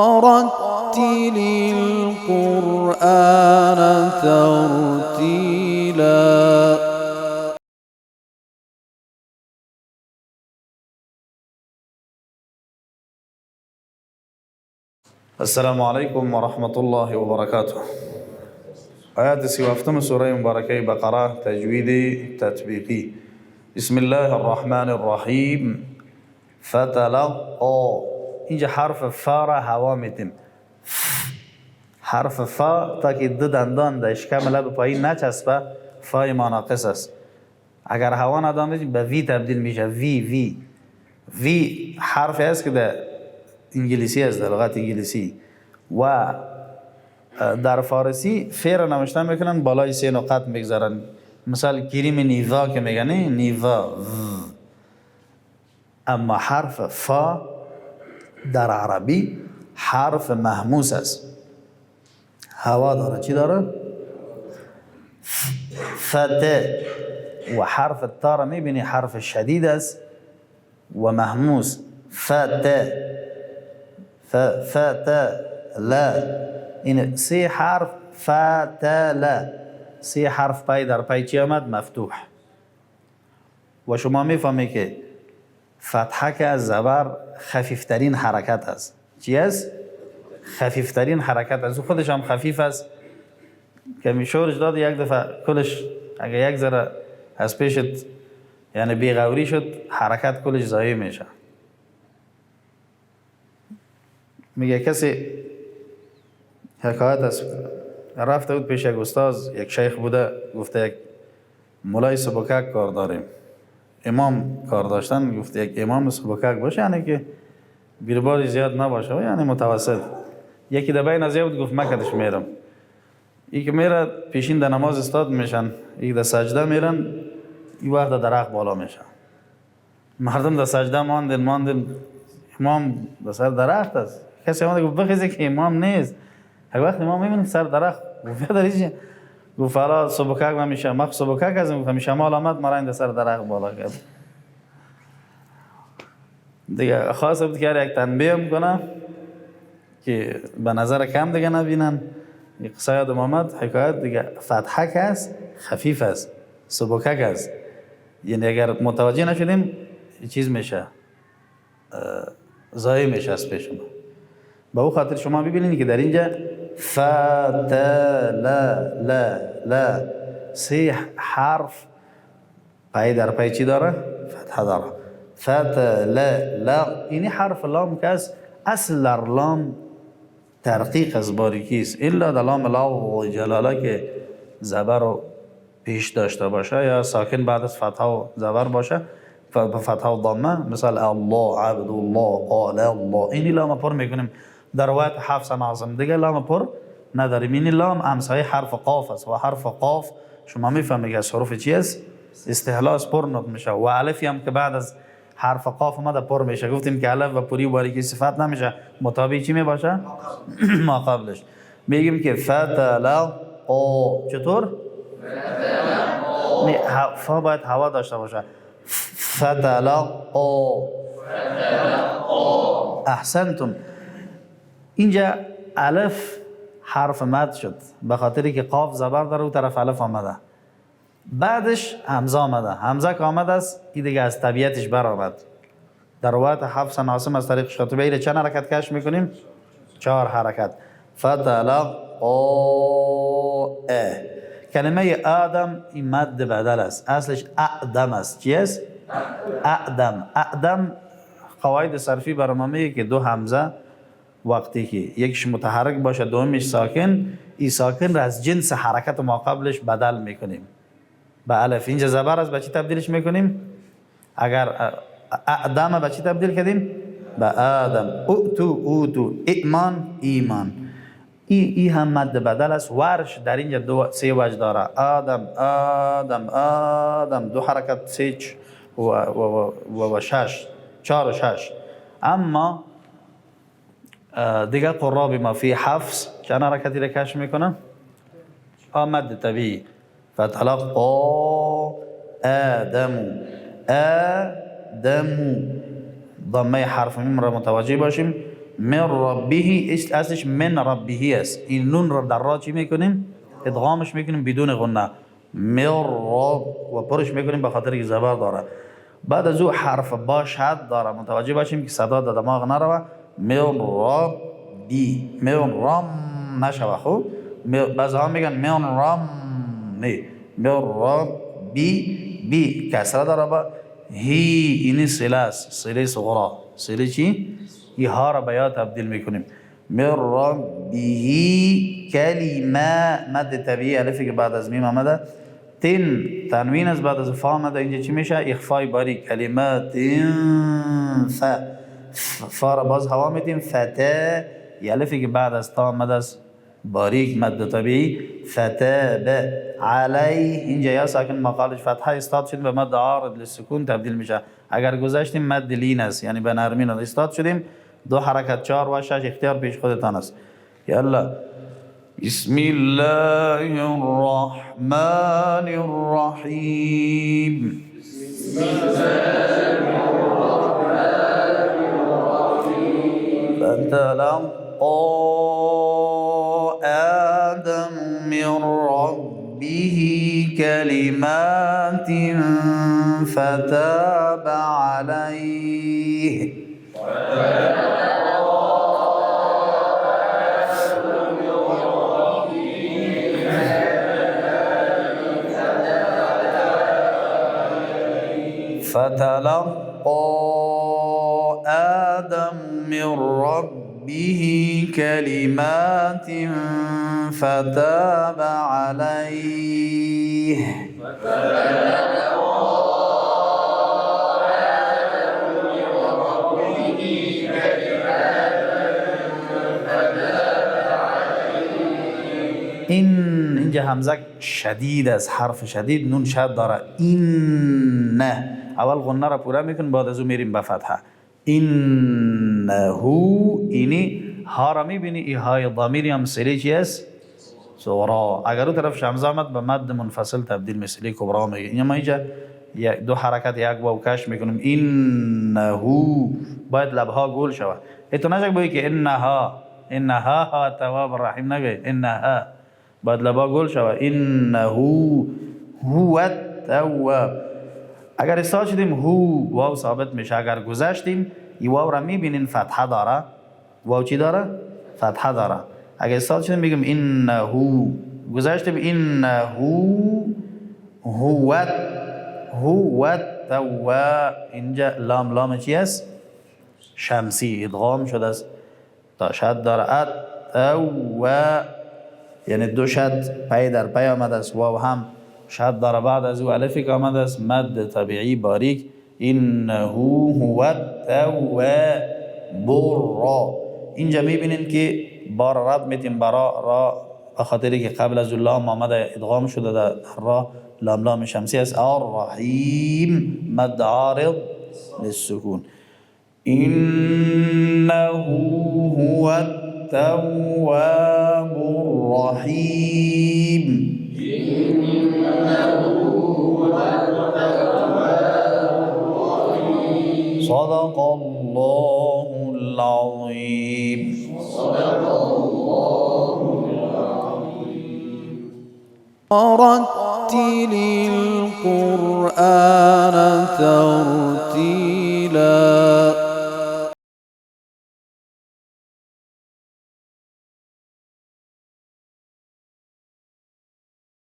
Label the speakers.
Speaker 1: رتل القرآن ترتيلا.
Speaker 2: السلام عليكم ورحمة الله وبركاته. آيات سوافتم سورة مباركة بقرة تجويدي تطبيقي. بسم الله الرحمن الرحيم. فتلقى، اینجا حرف فا را هوا میتیم. حرف فا تا که دو دندان در شکم لب پایین نچسبه فای ما ناقص است. اگر هوا نداده به وی تبدیل میشه. وی حرفی است که در انگلیسی است، در لغت انگلیسی و در فارسی فیر نوشتن میکنن بالای سه نقط میگذارن. مثال کریم نیوا که میگن نیوا. اما حرف فا در عربی حرف مهموس است، هوا داره. چی داره؟ فته. و حرف تا را میبینی حرف شدید است و مهموس. فته فته لا. این سه حرف فتلا، سه حرف پای در پای چی آمد؟ مفتوح. و شما میفهمی که فتحه که از زبر خفیفترین حرکت است. چی است؟ خفیفترین حرکت است. خودش هم خفیف است که میشورش داد یک دفعه کلش اگه یک ذره از پیشت یعنی بیغوری شد حرکت کلش ضایع میشه. میگه کسی حکایت است، رفته بود پیش یک استاز، یک شیخ بوده، گفته یک مولای سبکک کار داریم. امام کار داشتن، گفته یک امام سبکک باشه، یعنی که بیرباری زیاد نباشه، یعنی متوسط. یکی در بین از بود گفت مکدش میرم. ای که میره پیشین در نماز استاد میشن، ای در سجده میرن، ای وقت در درخت بالا میشن. مردم در سجده ماندن، امام در سر درخت است. کسی اومد گفت بخیزه که امام نیست. هر وقت امام میبینید سر درخت، گفت داریش گفت فلا سبکک نمیشه، مخ سبکک از این گفت شمال آمد مرا این سر درخت بالا کرد. دیگه خاص بود که یک تنبیه میکنه که به نظر کم دیگه نبینن. یک قصه یادم آمد، حکایت دیگه فتحک است، خفیف است، سبکک است. یعنی اگر متوجه نشدیم چیز میشه، ضایع میشه از پیش ما. به او خاطر شما ببینید که در اینجا لا سه حرف پای در پای چی داره؟ فتحه داره. لا. اینی حرف لام که است، اصل در لام ترقیق از باریکی است، الا در لام لا و جلاله که زبر رو پیش داشته باشه یا ساکن بعد از فتحه و زبر باشه، فتحه و ضمه. مثال الله، عبد الله، قال الله. اینی لام پر میکنیم. در روایت حفص عاصم دیگه لام پر نداریم. این لام همسایه حرف قاف است و حرف قاف شما میفهمید از حروف چی است؟ استحلاس پر نطق میشه. و الفی هم که بعد از حرف قاف اومده پر میشه. گفتیم که الف و پوری و باریکی صفت نمیشه، مطابق چی میباشه؟ ما قبلش. میگیم که فتلا او. چطور؟ فا باید هوا داشته باشه. فتلا او. احسنتم. اینجا الف حرف مد شد به خاطری که قاف زبر داره و طرف الف آمده. بعدش همزه آمده. همزه که آمده است این دیگه از طبیعتش بر آمد. در روایت حفص عاصم از طریق شاطبی ایره چند حرکت کش میکنیم؟ 4 حرکت. فتلقا. کلمه آدم این مد بدل است، اصلش اعدم است. چی است؟ اعدم قواعد صرفی برنامه که دو همزه وقتی که یکیش متحرک باشه دومیش ساکن، این ساکن را از جنس حرکت ما قبلش بدل میکنیم به الف. اینجا زبر است، به چی تبدیلش میکنیم؟ اگر اعدم به چی تبدیل کردیم؟ به آدم. اوتو ایمان. ای هم مد بدل است. ورش در اینجا 3 وجه داره. آدم 2 حرکت 3 و 6 4 و 6. اما دیگه قرآن ما فی حفظ چند حرکتی را کش میکنن؟ مد طبیعی. فتلقا آدمو. ضمه حرف میم را متوجه باشیم. من ربه اصلش من ربه است. این نون رو در را چی میکنیم؟ ادغامش میکنیم بدون غنه. من رب و پرش میکنیم به خاطر که زبر داره. بعد از او حرف با شد داره، متوجه باشیم که صدا در دماغ نروه. من ربی، من رم نشوه. خوب بعضی ها میگن من رم، نه، من ربی، بی کسره داره با هی، اینی صله است، صله صغرا. صله چی؟ یه ها را به یا تبدیل میکنیم. من ربی کلمه، مد طبیعی الفی که بعد از میم آمده، تنوین از بعد از فا آمده، اینجا چی میشه؟ اخفای باریک. کلمات فا را باز هوا میدیم. فتا، یه الفی که بعد از تا آمده است باریک مد طبیعی. فتاب علیه، اینجا یا ساکن مقالش فتحه استاد شد به مد عارض للسکون تبدیل میشه. اگر گذاشتیم مد لین است، یعنی به نرمی استاد شدیم. دو حرکت 4 و 6 اختیار پیش خودتان است. یلا بسم الله الرحمن الرحیم. فتلقى آدم من ربه كلمات فتاب عليه. فتلقى آدم من ربه كلمات فتاب عليه. اینجا همزه شدید از حرف شدید، نون شد داره. این اول غنه را پورا میکن، بعد از او میریم به فتحه. اینه، اینی ها را میبینی، ای های ضمیری هم سلی چی است؟ صغرا. اگر او طرف همزه آمد به مد منفصل تبدیل مثلی کبرا میگه. اینجا ما اینجا دو حرکت یک واو کش میکنیم. اینه باید لبها گول شود. ایتو نشک بایی که اینها ها تواب الرحیم نگه. اینها باید لبها گول شود. اینه هو التواب. اگر استاد شدیم هو واو ثابت میشه. اگر گذاشتیم این واو را میبینین فتحه داره. واو چی داره؟ فتحه داره. اگر استاد شدیم میگم اینه، گذاشتیم اینه هو التواب. اینجا لام چی است؟ شمسی ادغام شده است تا شد داره. التواب یعنی دو شد پی در پی آمده است. واو هم شد داره. بعد از او الفی که آمده است مد طبیعی باریک. اینه هو التواب برا. اینجا میبینین که بار رد میتیم برا را، به خاطری که قبل از لام آمده ادغام شده در را. لام شمسی است. الرحیم مد عارض للسکون. اینه هو التواب الرحیم. صدق الله العظيم. ورتل القرآن ترتيلا.